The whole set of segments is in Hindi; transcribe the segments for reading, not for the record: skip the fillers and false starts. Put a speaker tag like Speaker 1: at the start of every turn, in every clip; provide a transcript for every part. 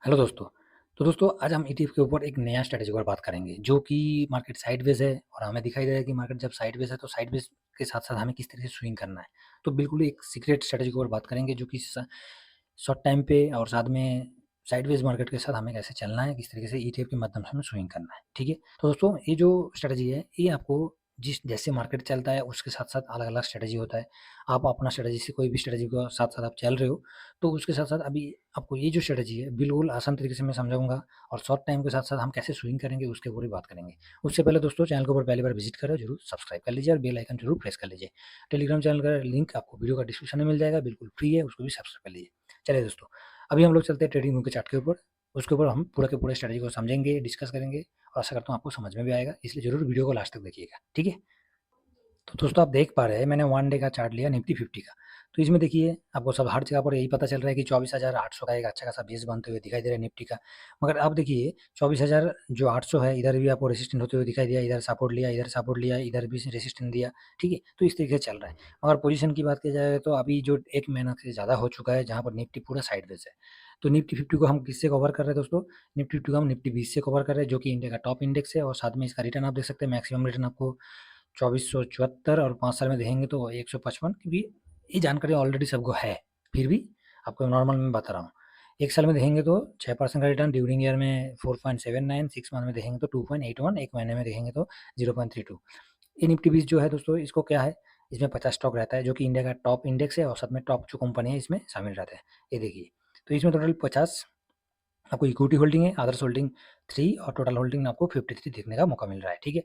Speaker 1: हेलो दोस्तों। तो दोस्तों आज हम ईटीएफ के ऊपर एक नया स्ट्रैटेजी पर बात करेंगे जो कि मार्केट साइडवेज है और हमें दिखाई दे रहा है कि मार्केट जब साइडवेज है तो साइडवेज के साथ-साथ हमें किस तरह से स्विंग करना है। तो बिल्कुल एक सीक्रेट स्ट्रैटेजी के ऊपर बात करेंगे जो कि शॉर्ट टाइम पे और साथ में साइडवेज मार्केट के साथ हमें कैसे चलना है, किस तरीके से ईटीएफ के माध्यम से हमें स्विंग करना है, ठीक है? तो दोस्तों ये जो स्ट्रैटेजी है ये आपको जिस जैसे मार्केट चलता है उसके साथ-साथ अलग-अलग स्ट्रैटेजी होता है। आप अपना स्ट्रैटेजी से कोई भी स्ट्रैटेजी को साथ-साथ आप चल रहे हो तो उसके साथ-साथ अभी आपको ये जो स्ट्रैटेजी है बिल्कुल आसान तरीके से मैं समझाऊँगा और शॉर्ट टाइम के साथ-साथ हम कैसे स्विंग करेंगे उसके ऊपर भी बात करेंगे। उससे पहले दोस्तों चैनल के ऊपर पहली बार विज़िट कर रहे हो ज़रूर सब्सक्राइब कर लीजिए और बेल आइकन ज़रूर प्रेस कर लीजिए। टेलीग्राम चैनल का लिंक आपको वीडियो का डिस्क्रिप्शन में मिल जाएगा, बिल्कुल फ्री है, उसको भी सब्सक्राइब कर लीजिए। चलिए दोस्तों, अभी हम लोग चलते हैं ट्रेडिंग व्यू के चार्ट के ऊपर, उसके ऊपर हम पूरा के पूरे स्ट्रैटेजी को समझेंगे, डिस्कस करेंगे और आशा करता हूँ आपको समझ में भी आएगा, इसलिए ज़रूर वीडियो को लास्ट तक देखिएगा, ठीक है? तो दोस्तों आप देख पा रहे हैं मैंने 1 डे का चार्ट लिया निफ्टी 50 का। तो इसमें देखिए आपको सब हर जगह पर यही पता चल रहा है कि 24,800 का एक अच्छा खासा बेस बनते हुए दिखाई दे रहा है निफ्टी का। मगर अब देखिए 24,000 जो 800 है इधर भी आपको रेजिस्टेंस होते हुए दिखाई दिया, इधर सपोर्ट लिया, इधर सपोर्ट लिया, इधर भी रेजिस्टेंस दिया, ठीक है? तो इस तरीके से चल रहा है। अगर पोजीशन की बात की जाए तो अभी जो 1 महीना से ज़्यादा हो चुका है जहाँ पर निफ्टी पूरा साइडवेज है। तो निफ्टी 50 को हम किससे कवर कर रहे हैं दोस्तों? निफ्टी 50 को हम निफ्टी 20 से कवर कर रहे हैं जो कि इंडिया का टॉप इंडेक्स है और साथ में इसका रिटर्न आप देख सकते हैं मैक्सिमम रिटर्न आपको 2474 और 5 साल में देखेंगे तो 155 क्योंकि ये जानकारी ऑलरेडी सबको है, फिर भी आपको नॉर्मल मैं बता रहा हूँ। 1 साल में देखेंगे तो 6% का रिटर्न ड्यूरिंग ईयर में 4.79, 6 मंथ में देखेंगे तो 2.81, 1 महीने में देखेंगे तो 0.32। ये निफ्टी 20 जो है दोस्तों इसको क्या है, इसमें 50 स्टॉक रहता है जो कि इंडिया का टॉप इंडेक्स है और साथ में टॉप जो कंपनी है इसमें शामिल रहता है। ये देखिए, तो इसमें टोटल 50 आपको इक्विटी होल्डिंग है, अदर्स होल्डिंग 3 और टोटल होल्डिंग आपको 53 देखने का मौका मिल रहा है, ठीक है?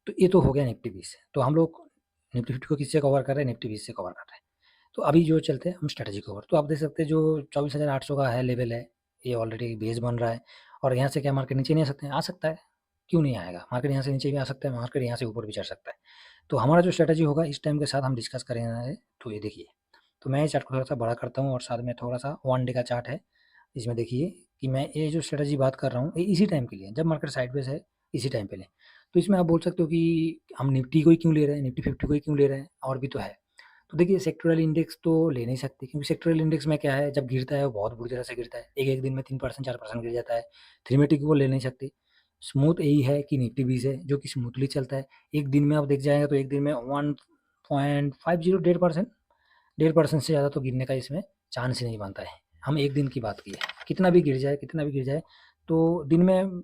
Speaker 1: तो ये तो हो गया निफ्टी 20 तो हम लोग निफ्टी 50 को किससे कवर कर रहे हैं? निफ्टी 20 से कवर कर रहे हैं। तो अभी जो चलते हैं हम स्ट्रैटेजी के ऊपर, तो आप देख सकते हैं जो 24,800 का है लेवल है, ये ऑलरेडी बेस बन रहा है और यहाँ से क्या मार्केट नीचे नहीं आ सकते हैं? आ सकता है, क्यों नहीं आएगा? मार्केट यहाँ से नीचे भी आ सकता है, मार्केट यहाँ से ऊपर भी चढ़ सकता है। तो हमारा जो स्ट्रैटेजी होगा इस टाइम के साथ हम डिस्कस करेंगे, तो ये देखिए, तो मैं इस चार्ट को थोड़ा-सा बड़ा करता हूँ और साथ में थोड़ा-सा 1 डे का चार्ट है। इसमें देखिए कि मैं ये जो स्ट्रैटेजी बात कर रहा हूँ, ये इसी टाइम के लिए है, जब मार्केट साइडवेज़ है, इसी टाइम पे लें। तो इसमें आप बोल सकते हो कि हम निफ्टी को ही क्यों ले रहे हैं, निफ्टी 50 को ही क्यों ले रहे हैं, और भी तो है। तो देखिए सेक्टोरल इंडेक्स तो ले नहीं सकते क्योंकि सेक्टोरल इंडेक्स में क्या है, जब गिरता है वो बहुत बुरी तरह से गिरता है। एक-एक दिन में 3% 4% गिर जाता है। थीमेटिक वो ले नहीं सकते। स्मूथ यही है कि निफ्टी 20 है जो कि स्मूथली चलता है। एक दिन में आप देख जाएँगे तो एक दिन में 1.50 1.5% से ज़्यादा तो गिरने का इसमें चांस ही नहीं बनता है। हम एक दिन की बात की है। कितना भी गिर जाए, तो दिन में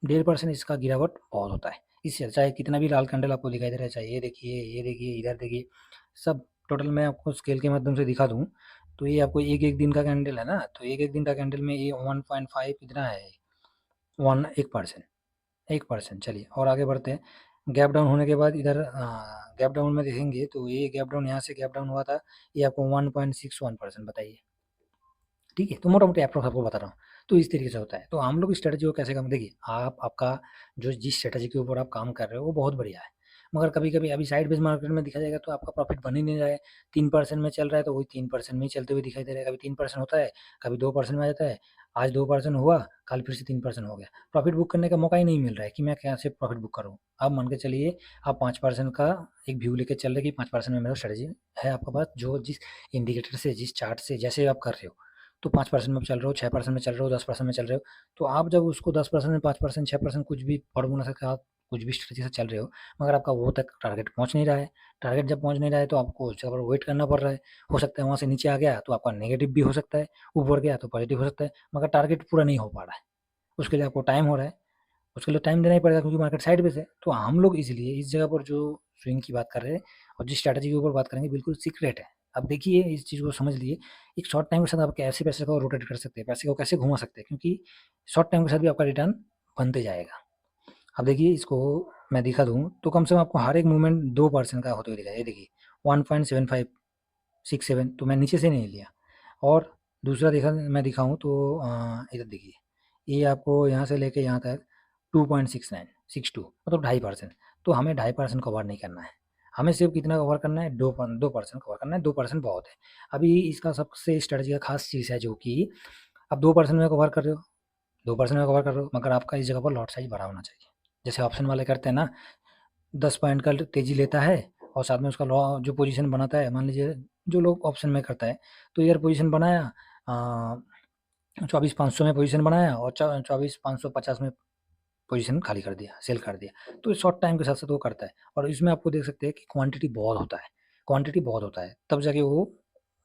Speaker 1: 1.5% इसका गिरावट बहुत होता है। इससे चाहे कितना भी लाल कैंडल आपको दिखाई दे रहा है, चाहे ये देखिए, इधर देखिए, सब टोटल मैं आपको स्केल के माध्यम से दिखा दूँ, तो ये आपको एक-एक दिन का कैंडल है ना, तो एक-एक दिन का कैंडल में ये 1.5 कितना है, 1% 1% चलिए और आगे बढ़ते हैं। गैप डाउन होने के बाद इधर गैप डाउन में देखेंगे तो ये गैप डाउन यहाँ से गैप डाउन हुआ था, ये आपको 1.61% बताइए, ठीक है? तो मोटा-मोटी एप्रोक्स आपको बता रहा हूँ। तो इस तरीके से होता है। तो हम लोग स्ट्रैटेजी को कैसे काम देखिए, आपका जो जिस स्ट्रैटेजी के ऊपर आप काम कर रहे हो वो बहुत बढ़िया है। मगर कभी-कभी अभी साइड वेज मार्केट में देखा जाएगा तो आपका प्रॉफिट बन ही नहीं रहा है। 3% में चल रहा है तो वही 3% में ही चलते हुए दिखाई दे रहा है। कभी 3% होता है, कभी 2% में आ जाता है। आज 2% हुआ, कल फिर से 3% हो गया। प्रॉफिट बुक करने का मौका ही नहीं मिल रहा है कि मैं कैसे प्रॉफिट बुक करूँ। आप मान के चलिए आप 5% का एक व्यू लेके चल रहे हैं कि 5% में मेरा स्ट्रैटेजी है आपके पास, जो जिस इंडिकेटर से, जिस चार्ट से जैसे आप कर रहे हो। तो 5% में चल रहे हो, 6% में चल रहे हो, 10% में चल रहे हो, तो आप जब उसको 10% में 5%, 6% कुछ भी फ़ॉर्मूला से आप कुछ भी स्ट्रैटेजी से चल रहे हो, मगर आपका वो तक टारगेट पहुँच नहीं रहा है। टारगेट जब पहुँच नहीं रहा है तो आपको उस जगह पर वेट करना पड़ रहा है। हो सकता है वहाँ से नीचे आ गया तो आपका नेगेटिव भी हो सकता है, ऊपर गया तो पॉजिटिव हो सकता है, मगर टारगेट पूरा नहीं हो पा रहा है। उसके लिए आपको टाइम हो रहा है, उसके लिए टाइम देना ही पड़ेगा क्योंकि मार्केट साइडवेज़ है। तो हम लोग इसलिए इस जगह पर जो स्विंग की बात कर रहे हैं और जिस स्ट्रैटेजी के ऊपर बात करेंगे बिल्कुल सीक्रेट है। अब देखिए इस चीज़ को समझ लिए, एक शॉर्ट टाइम के साथ आप कैसे पैसे को रोटेट कर सकते हैं, पैसे को कैसे घुमा सकते हैं क्योंकि शॉर्ट टाइम के साथ भी आपका रिटर्न बनते जाएगा। अब देखिए इसको मैं दिखा दूँ तो कम से कम आपको हर एक मूवमेंट 2% का होते हुए दिखेगा। ये देखिए 1.7567 तो मैं नीचे से नहीं लिया और दूसरा देखा मैं दिखाऊँ तो इधर देखिए, ये आपको यहाँ से लेके यहाँ तक 2.69 62 मतलब 2.5%, तो हमें 2.5% कवर नहीं करना है। हमें सिर्फ़ कितना कवर करना है, 2% कवर करना है, 2% बहुत है। अभी इसका सबसे स्ट्रैटेजी का ख़ास चीज़ है जो कि आप 2% में कवर कर रहे हो, 2% में कवर कर रहे हो, मगर आपका इस जगह पर लॉट साइज़ बड़ा होना चाहिए। जैसे ऑप्शन वाले करते हैं ना, 10 पॉइंट का तेज़ी लेता है और साथ में उसका लॉ जो पोज़ीशन बनाता है, मान लीजिए जो लोग ऑप्शन में करता है, तो यार पोज़ीशन बनाया, अ 24,500 में पोजीशन बनाया और 24,550 में पोजीशन खाली कर दिया, सेल कर दिया। तो शॉर्ट टाइम के साथ-साथ वो करता है और इसमें आपको देख सकते हैं कि क्वांटिटी बहुत होता है, तब जाके वो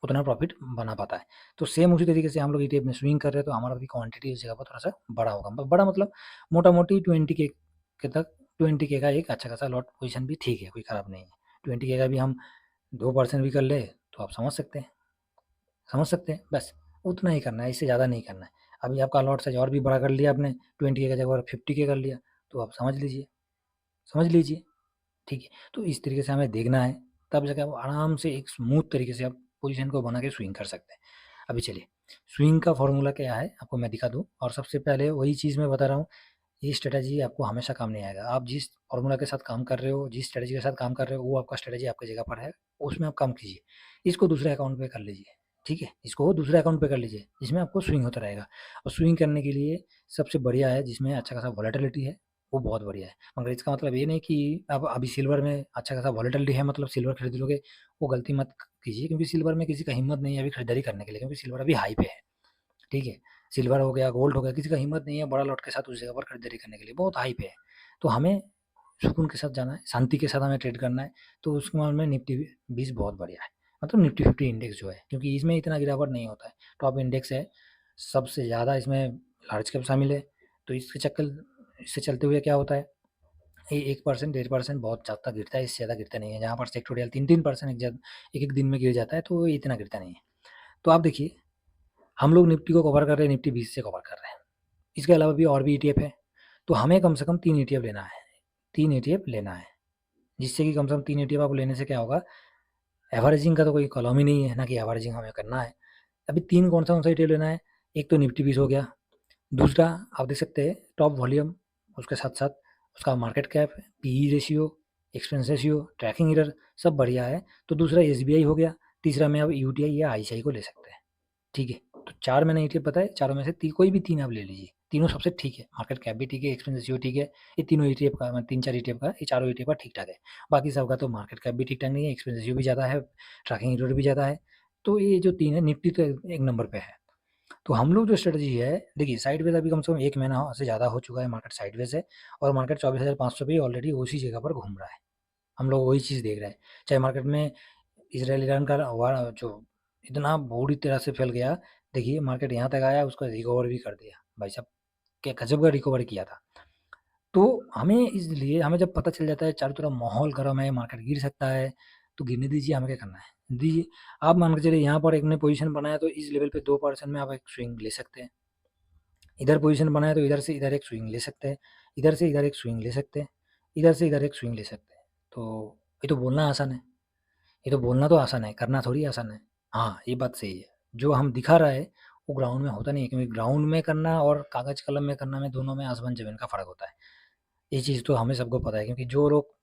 Speaker 1: उतना प्रॉफ़िट बना पाता है। तो सेम उसी तरीके से हम लोग ईटीएफ में स्विंग कर रहे हैं, तो हमारा भी क्वांटिटी उस जगह पर थोड़ा-सा बड़ा होगा। बड़ा मतलब मोटा-मोटी 20 के का एक अच्छा खासा लॉट पोजीशन भी ठीक है, कोई खराब नहीं है। 20 के का भी हम 2% भी कर ले, तो आप समझ सकते हैं, बस उतना ही करना है, इससे ज़्यादा नहीं करना है। अभी आपका लॉट साइज़ और भी बड़ा कर लिया आपने, 20 के का जगह 50 के कर लिया, तो आप समझ लीजिए, ठीक है? तो इस तरीके से हमें देखना है, तब जाके आप आराम से एक स्मूथ तरीके से आप पोज़ीशन को बना के स्विंग कर सकते हैं। अभी चलिए, स्विंग का फ़ॉर्मूला क्या है, आपको मैं दिखा दूँ और सबसे पहले वही चीज़ मैं बता रहा हूँ, ये स्ट्रैटेजी आपको हमेशा काम नहीं आएगा। आप जिस फ़ॉर्मूला के साथ काम कर रहे हो, जिस स्ट्रैटेजी के साथ काम कर रहे हो, वो आपका स्ट्रैटेजी आपकी जगह पर है, उसमें आप काम कीजिए। इसको दूसरे अकाउंट पे कर लीजिए, ठीक है? इसको दूसरे अकाउंट पे कर लीजिए, जिसमें आपको स्विंग होता रहेगा और स्विंग करने के लिए सबसे बढ़िया है, जिसमें अच्छा खासा वोलेटिलिटी है, वो बहुत बढ़िया है। मगर इसका मतलब ये नहीं कि अब अभी सिल्वर में अच्छा खासा वोलेटिलिटी है, मतलब सिल्वर खरीद लोगे, वो गलती मत कीजिए, क्योंकि सिल्वर में किसी का हिम्मत नहीं है अभी खरीदारी करने के लिए, क्योंकि सिल्वर अभी हाई पे है, ठीक है? सिल्वर हो गया, गोल्ड हो गया, किसी का हिम्मत नहीं है बड़ा लॉट के साथ उस जगह पर खरीदारी करने के लिए, बहुत हाई पे है। तो हमें सुकून के साथ जाना है, शांति के साथ हमें ट्रेड करना है, तो उसके मामले में निफ्टी 20 बहुत बढ़िया है। मतलब निफ्टी 50 इंडेक्स जो है, क्योंकि इसमें इतना गिरावट नहीं होता है, टॉप इंडेक्स है, सबसे ज़्यादा इसमें लार्ज कैप शामिल है, तो इससे चलते हुए क्या होता है, ये 1%, 1.5% बहुत ज़्यादा गिरता है, इससे ज़्यादा गिरता नहीं है। जहाँ पर सेक्टोरियल 3-3% एक-एक दिन में गिर जाता है, तो ये इतना गिरता नहीं है। तो आप देखिए, हम लोग निफ्टी को कवर कर रहे हैं, निफ्टी 20 से कवर कर रहे हैं। इसके अलावा भी और भी ईटीएफ है, तो हमें कम से कम 3 ईटीएफ लेना है, 3 ईटीएफ लेना है, जिससे कि कम से कम 3 ईटीएफ आपको लेने से क्या होगा, एवरेजिंग का तो कोई कॉलम ही नहीं है, ना कि एवरेजिंग हमें करना है। अभी 3 कौन-सा ईटीएफ लेना है, एक तो निफ्टी 20 हो गया, दूसरा आप देख सकते हैं टॉप वॉल्यूम, उसके साथ-साथ उसका market cap, PE ratio, expense ratio, tracking error सब बढ़िया है, तो दूसरा एसबीआई हो गया, तीसरा में आप यूटीआई या आईसीआई को ले सकते हैं। ठीक है, तो 4 मैंने ईटीएफ बताए, चारों में से कोई भी 3 आप ले लीजिए, तीनों सबसे ठीक है, मार्केट कैप भी ठीक है, एक्सपेंस रेशियो ठीक है, ये तीनों ईटीएफ का 3-4 ईटीएफ का, ये चारों ईटीएफ का ठीक-ठाक है। बाकी सबका तो मार्केट कैप भी ठीक-ठाक नहीं है, एक्सपेंस रेशियो भी ज़्यादा है, ट्रैकिंग एरर भी ज़्यादा है, तो ये जो 3 है, निफ्टी तो एक नंबर पे है। तो हम लोग जो स्ट्रेटजी है, देखिए साइडवेज अभी कम से कम 1 महीना से ज़्यादा हो चुका है, मार्केट साइडवेज है और मार्केट 24,500 पे ऑलरेडी उसी जगह पर घूम रहा है। हम लोग वही चीज़ देख रहे हैं, चाहे मार्केट में इज़राइल-ईरान का वार जो इतना बुरी तरह से फैल गया, देखिए मार्केट यहाँ तक आया, उसको रिकवर भी कर दिया। भाई साहब, क्या गज़ब का रिकवर किया था। तो हमें इसलिए हमें जब पता चल जाता है चारों तरफ माहौल गर्म है, मार्केट गिर सकता है, तो गिरने दीजिए, हमें क्या करना है? दीजिए। आप मान के चलिए यहाँ पर एक ने पोज़ीशन बनाया, तो इस लेवल पे 2% में आप एक स्विंग ले सकते हैं। इधर पोज़ीशन बनाया तो इधर से इधर एक स्विंग ले सकते हैं, इधर से इधर एक स्विंग ले सकते हैं, इधर से इधर एक स्विंग ले सकते हैं। तो ये तो बोलना आसान है। ये तो बोलना तो आसान है, करना थोड़ी आसान है। हाँ, ये बात सही है। जो हम दिखा रहा है, वो ग्राउंड में होता नहीं है, क्योंकि ग्राउंड में करना और कागज़ कलम में करना में दोनों में आसमान-ज़मीन का फ़र्क होता है। ये चीज़ तो हमें सबको पता है, क्योंकि जो लोग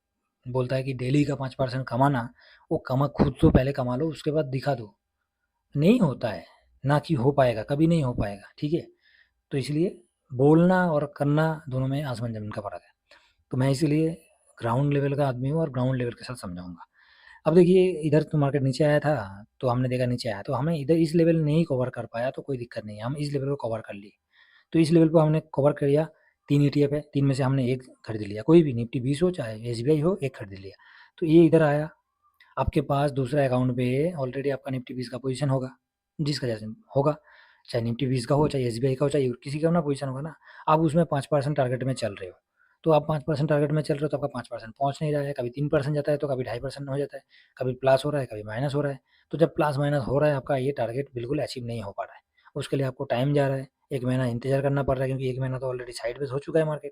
Speaker 1: बोलता है कि डेली का 5% कमाना, वो खुद तो पहले कमा लो, उसके बाद दिखा दो। नहीं होता है, ना कि हो पाएगा, कभी नहीं हो पाएगा, ठीक है? तो इसलिए बोलना और करना दोनों में आसमान-ज़मीन का फ़र्क है। तो मैं इसीलिए ग्राउंड लेवल का आदमी हूँ और ग्राउंड लेवल के साथ समझाऊँगा। अब देखिए इधर तो मार्केट नीचे आया था, तो हमने देखा नीचे आया, तो हमें इधर इस लेवल नहीं कवर कर पाया, तो कोई दिक्कत नहीं है, हम इस लेवल को कवर कर लिए। तो इस लेवल को हमने कवर कर लिया, 3 ईटीएफ है, 3 में से हमने 1 खरीद लिया, कोई भी निफ्टी 20 हो चाहे एसबीआई हो, 1 खरीद लिया। तो ये इधर आया, आपके पास दूसरा अकाउंट पे ऑलरेडी आपका निफ्टी 20 का पोज़ीशन होगा, जिसका जैसे होगा, चाहे निफ्टी 20 का हो, चाहे एसबीआई का हो, चाहे किसी का ना पोज़ीशन होगा ना, आप उसमें 5% टारगेट में चल रहे हो। तो आप 5% टारगेट में चल रहे हो, तो आपका 5% पहुँच नहीं रहा है, कभी 3% जाता है, तो कभी 2.5% हो जाता है, कभी प्लस हो रहा है, कभी माइनस हो रहा है। तो जब प्लस माइनस हो रहा है, आपका ये टारगेट बिल्कुल अचीव नहीं हो पा रहा है। उसके लिए आपको टाइम जा रहा है, 1 महीना इंतज़ार करना पड़ रहा है, क्योंकि 1 महीना तो ऑलरेडी साइडवेज़ हो चुका है मार्केट।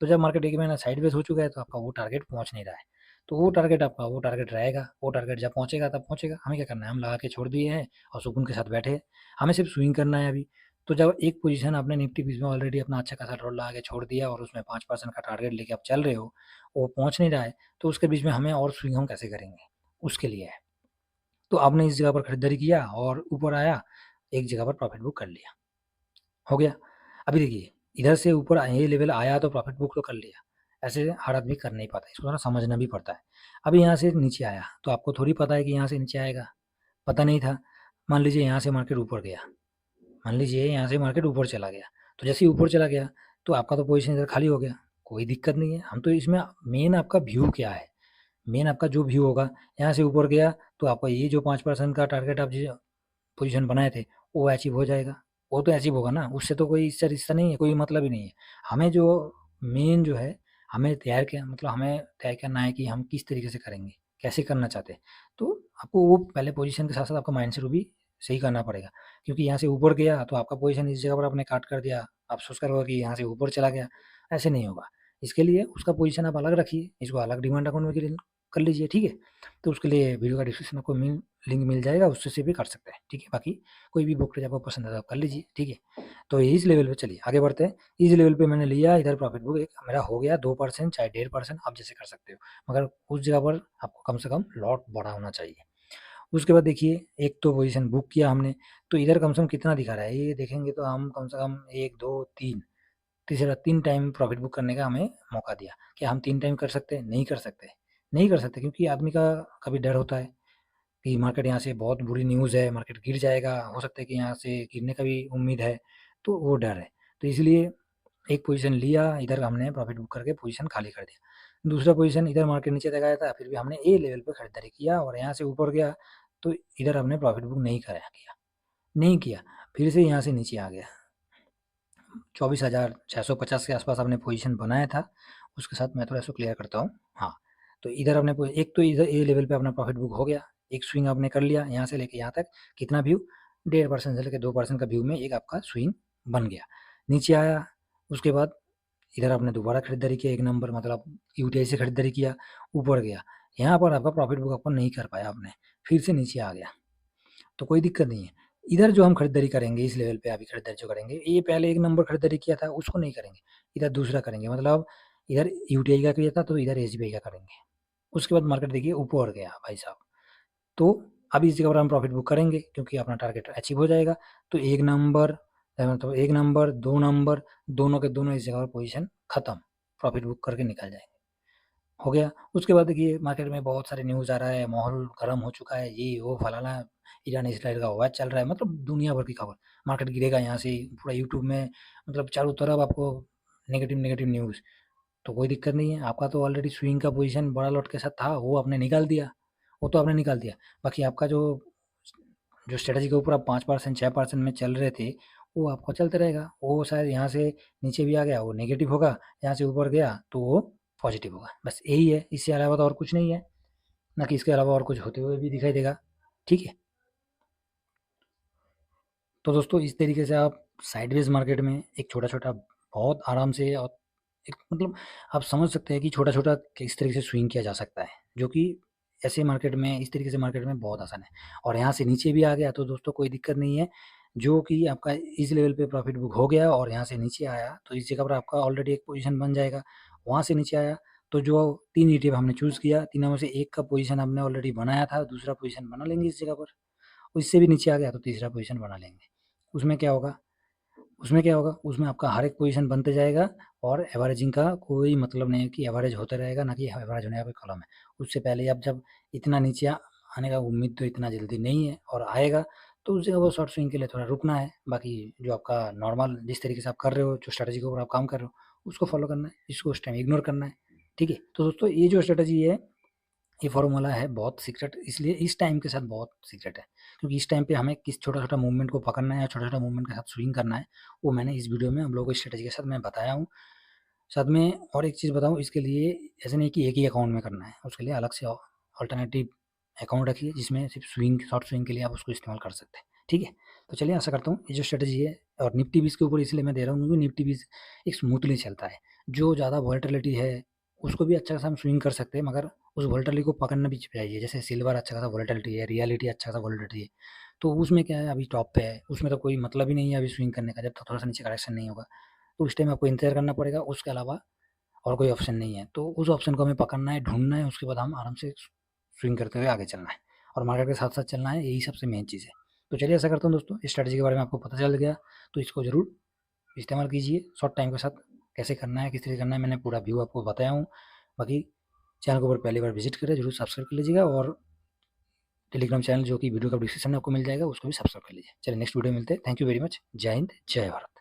Speaker 1: तो जब मार्केट 1 महीना साइडवेज़ हो चुका है, तो आपका वो टारगेट पहुँच नहीं रहा है। तो वो टारगेट आपका वो टारगेट रहेगा, वो टारगेट जब पहुँचेगा तब पहुँचेगा। हमें क्या करना है, हम लगा के छोड़ दिए हैं और सुकून के साथ बैठे हैं। हमें सिर्फ स्विंग करना है अभी। तो जब एक पोज़ीशन आपने निफ्टी 20 में ऑलरेडी अपना अच्छा खासा लॉट लगा के छोड़ दिया और उसमें 5% का टारगेट लेके आप चल रहे हो, वो पहुँच नहीं रहा है, तो उसके बीच में हमें और स्विंग हम कैसे करेंगे? उसके लिए है। तो आपने इस जगह पर खरीदारी किया और ऊपर आया, एक जगह पर प्रॉफ़िट बुक कर लिया, हो गया। अभी देखिए, इधर से ऊपर ये लेवल आया तो प्रॉफ़िट बुक तो कर लिया। ऐसे हर आदमी कर नहीं पाता, इसको थोड़ा समझना भी पड़ता है। अभी यहाँ से नीचे आया, तो आपको थोड़ी पता है कि यहाँ से नीचे आएगा, पता नहीं था। मान लीजिए यहाँ से मार्केट ऊपर गया, मान लीजिए यहाँ से मार्केट ऊपर चला गया, तो जैसे ही ऊपर चला गया, तो आपका तो पोज़ीशन इधर खाली हो गया, कोई दिक्कत नहीं है। हम तो इसमें मेन आपका व्यू क्या है, मेन आपका जो व्यू होगा, यहाँ से ऊपर गया, तो आपका ये जो 5% का टारगेट आप जो पोज़ीशन बनाए थे, वो अचीव हो जाएगा। वो तो अचीव होगा ना, उससे तो कोई इससे रिश्ता नहीं है, कोई मतलब ही नहीं है। हमें जो मेन जो है, हमें तैयार किया मतलब हमें तय करना है कि हम किस तरीके से करेंगे, कैसे करना चाहते हैं। तो आपको वो पहले पोज़ीशन के साथ-साथ आपका माइंडसेट भी सही करना पड़ेगा, क्योंकि यहाँ से ऊपर गया, तो आपका पोज़ीशन इस जगह पर आपने काट कर दिया, अफ़सोस करोगे कि यहाँ से ऊपर चला गया, ऐसे नहीं होगा। इसके लिए उसका पोज़ीशन आप अलग रखिए, इसको अलग डीमैट अकाउंट में कर लीजिए, ठीक है? तो उसके लिए वीडियो का डिस्क्रिप्शन आपको लिंक मिल जाएगा, उससे से भी कर सकते हैं, ठीक है? बाकी कोई भी ब्रोकरेज आपको पसंद है तो आप कर लीजिए, ठीक है? तो इस लेवल पे चलिए आगे बढ़ते हैं। इस लेवल पे मैंने लिया, इधर प्रॉफिट बुक एक मेरा हो गया 2% चाहे 1.5% आप जैसे कर सकते हो, मगर उस जगह पर आपको कम से कम लॉट बड़ा होना चाहिए। उसके बाद देखिए, एक तो पोज़ीशन बुक किया हमने, तो इधर कम से कम कितना दिखा रहा है, ये देखेंगे तो हम कम से कम 1, 2, 3 तीसरा 3 टाइम प्रॉफिट बुक करने का हमें मौका दिया। क्या हम 3 टाइम कर सकते हैं? नहीं कर सकते। नहीं कर सकते, क्योंकि आदमी का कभी डर होता है कि मार्केट यहाँ से बहुत बुरी न्यूज़ है, मार्केट गिर जाएगा, हो सकता है कि यहाँ से गिरने का भी उम्मीद है, तो वो डर है। तो इसलिए एक पोज़ीशन लिया, इधर हमने प्रॉफिट बुक करके पोज़ीशन खाली कर दिया। दूसरा पोज़ीशन इधर मार्केट नीचे तक आया था, फिर भी हमने ए लेवल पे खरीदारी किया और यहाँ से ऊपर गया, तो इधर हमने प्रॉफिट बुक नहीं कराया किया, नहीं किया। फिर से यहाँ से नीचे आ गया। 24,650 के आसपास आपने पोजीशन बनाया था, उसके साथ मैं थोड़ा इसको क्लियर करता हूँ। हाँ, तो इधर आपने एक तो इधर ए लेवल पे अपना प्रॉफिट बुक हो गया, एक स्विंग आपने कर लिया यहाँ से लेके यहाँ तक, कितना व्यू 1.5% से लेके 2% का व्यू में एक आपका स्विंग बन गया। नीचे आया, उसके बाद इधर आपने दोबारा खरीदारी किया, एक नंबर मतलब यूटीआई से खरीदारी किया, ऊपर गया, यहाँ पर आपका प्रॉफिट बुक अपन नहीं कर पाया आपने, फिर से नीचे आ गया, तो कोई दिक्कत नहीं है। इधर जो हम खरीदारी करेंगे इस लेवल पे अभी खरीदारी जो करेंगे, ये पहले एक नंबर खरीदारी किया था उसको नहीं करेंगे, इधर दूसरा करेंगे, मतलब इधर यूटीआई का किया था तो इधर एसबीआई का करेंगे। उसके बाद मार्केट देखिए ऊपर गया भाई साहब, तो अब इस जगह पर हम प्रॉफिट बुक करेंगे क्योंकि अपना टारगेट अचीव हो जाएगा। तो 1 नंबर मतलब 1 नंबर, 2 नंबर, दोनों के दोनों इस जगह पर पोज़ीशन खत्म, प्रॉफिट बुक करके निकल जाएँगे। हो गया। उसके बाद देखिए मार्केट में बहुत सारे न्यूज़ आ रहा है, माहौल गर्म हो चुका है, ये वो फलाना, ईरान-इज़राइल का वार चल रहा है, मतलब दुनिया भर की खबर। मार्केट गिरेगा यहाँ से, पूरा यूट्यूब में मतलब चारों तरफ आपको नेगेटिव न्यूज़। तो कोई दिक्कत नहीं है, आपका तो ऑलरेडी स्विंग का पोज़ीशन बड़ा लॉट के साथ था, वो आपने निकाल दिया, वो तो आपने निकाल दिया। बाकी आपका जो स्ट्रैटेजी के ऊपर आप 5% 6% में चल रहे थे, वो आपका चलता रहेगा। वो शायद यहाँ से नीचे भी आ गया, वो नेगेटिव होगा, यहाँ से ऊपर गया, तो वो पॉजिटिव होगा। बस यही है, इससे अलावा तो और कुछ नहीं है, ना कि इसके अलावा और कुछ होते हुए भी दिखाई देगा। ठीक है? तो दोस्तों इस तरीके से आप साइडवेज़ मार्केट में एक छोटा-छोटा बहुत आराम से और एक मतलब आप समझ सकते हैं कि छोटा-छोटा किस तरीके से स्विंग किया जा सकता है, जो कि ऐसे मार्केट में इस तरीके से मार्केट में बहुत आसान है। और यहाँ से नीचे भी आ गया तो दोस्तों कोई दिक्कत नहीं है, जो कि आपका इस लेवल पे प्रॉफिट बुक हो गया और यहाँ से नीचे आया, तो इस जगह पर आपका ऑलरेडी एक पोज़ीशन बन जाएगा। वहाँ से नीचे आया, तो जो 3 ईटीएफ हमने चूज़ किया, तीनों में से एक का पोज़ीशन हमने ऑलरेडी बनाया था, दूसरा पोज़ीशन बना लेंगे इस जगह पर। उससे भी नीचे आ गया तो तीसरा पोज़ीशन बना लेंगे। उसमें क्या होगा उसमें आपका हर एक पोज़ीशन बनते जाएगा और एवरेजिंग का कोई मतलब नहीं है कि एवरेज होता रहेगा, ना कि एवरेज होने का कोई कॉलम है। उससे पहले आप जब इतना नीचे आने का उम्मीद तो इतना जल्दी नहीं है और आएगा, तो उस जगह वो शॉर्ट स्विंग के लिए थोड़ा रुकना है। बाकी जो आपका नॉर्मल जिस तरीके से आप कर रहे हो, जो स्ट्रैटेजी के ऊपर आप काम कर रहे हो, उसको फ़ॉलो करना है, इसको उस टाइम इग्नोर करना है। ठीक है? तो दोस्तों ये जो स्ट्रैटेजी है, ये फ़ॉर्मूला है बहुत सीक्रेट, इसलिए इस टाइम के साथ बहुत सीक्रेट है, क्योंकि इस टाइम पे हमें किस छोटा-छोटा मूवमेंट को पकड़ना है या छोटा-छोटा मूवमेंट के साथ स्विंग करना है, वो मैंने इस वीडियो में हम लोगों को स्ट्रैटेजी के साथ मैं बताया हूँ। साथ में और एक चीज़ बताऊँ, इसके लिए ऐसे नहीं कि एक ही अकाउंट में करना है, उसके लिए अलग से अल्टरनेटिव अकाउंट रखिए जिसमें सिर्फ स्विंग शॉर्ट स्विंग के लिए आप उसको इस्तेमाल कर सकते हैं। ठीक है? तो चलिए आशा करता हूँ ये जो स्ट्रैटेजी है, और निफ्टी भी इसके ऊपर इसलिए मैं दे रहा हूँ क्योंकि निफ्टी भी एक स्मूथली चलता है। जो ज़्यादा वोलेटिलिटी है, उसको भी अच्छा खासा हम स्विंग कर सकते हैं, मगर उस वोलेटिलिटी को पकड़ना भी चाहिए। जैसे सिल्वर अच्छा खासा वोलेटिलिटी है, रियलिटी अच्छा खासा वोलेटिलिटी है। तो उसमें क्या है, अभी टॉप पे है, उसमें तो कोई मतलब ही नहीं है अभी स्विंग करने का जब तक थोड़ा-सा नीचे करेक्शन नहीं होगा। तो उस टाइम आपको इंतज़ार करना पड़ेगा, उसके अलावा और कोई ऑप्शन नहीं है। तो उस ऑप्शन को हमें पकड़ना है, ढूँढना है, उसके बाद हम आराम से स्विंग करते हुए आगे चलना है और मार्केट के साथ-साथ चलना है, यही सबसे मेन चीज़ है। तो चलिए ऐसा करता हूँ दोस्तों, इस स्ट्रैटेजी के बारे में आपको पता चल गया, तो इसको ज़रूर इस्तेमाल कीजिए। शॉर्ट टाइम के साथ कैसे करना है, किस तरीके करना है, मैंने पूरा व्यू आपको बताया हूँ। बाकी चैनल को अगर पहली बार विज़िट करें, ज़रूर सब्सक्राइब कर लीजिएगा और टेलीग्राम चैनल जो कि वीडियो का डिस्क्रिप्शन में आपको मिल जाएगा, उसको भी सब्सक्राइब कर लीजिए। चलिए नेक्स्ट वीडियो में मिलते हैं। Thank you very much. जय हिंद, जय भारत।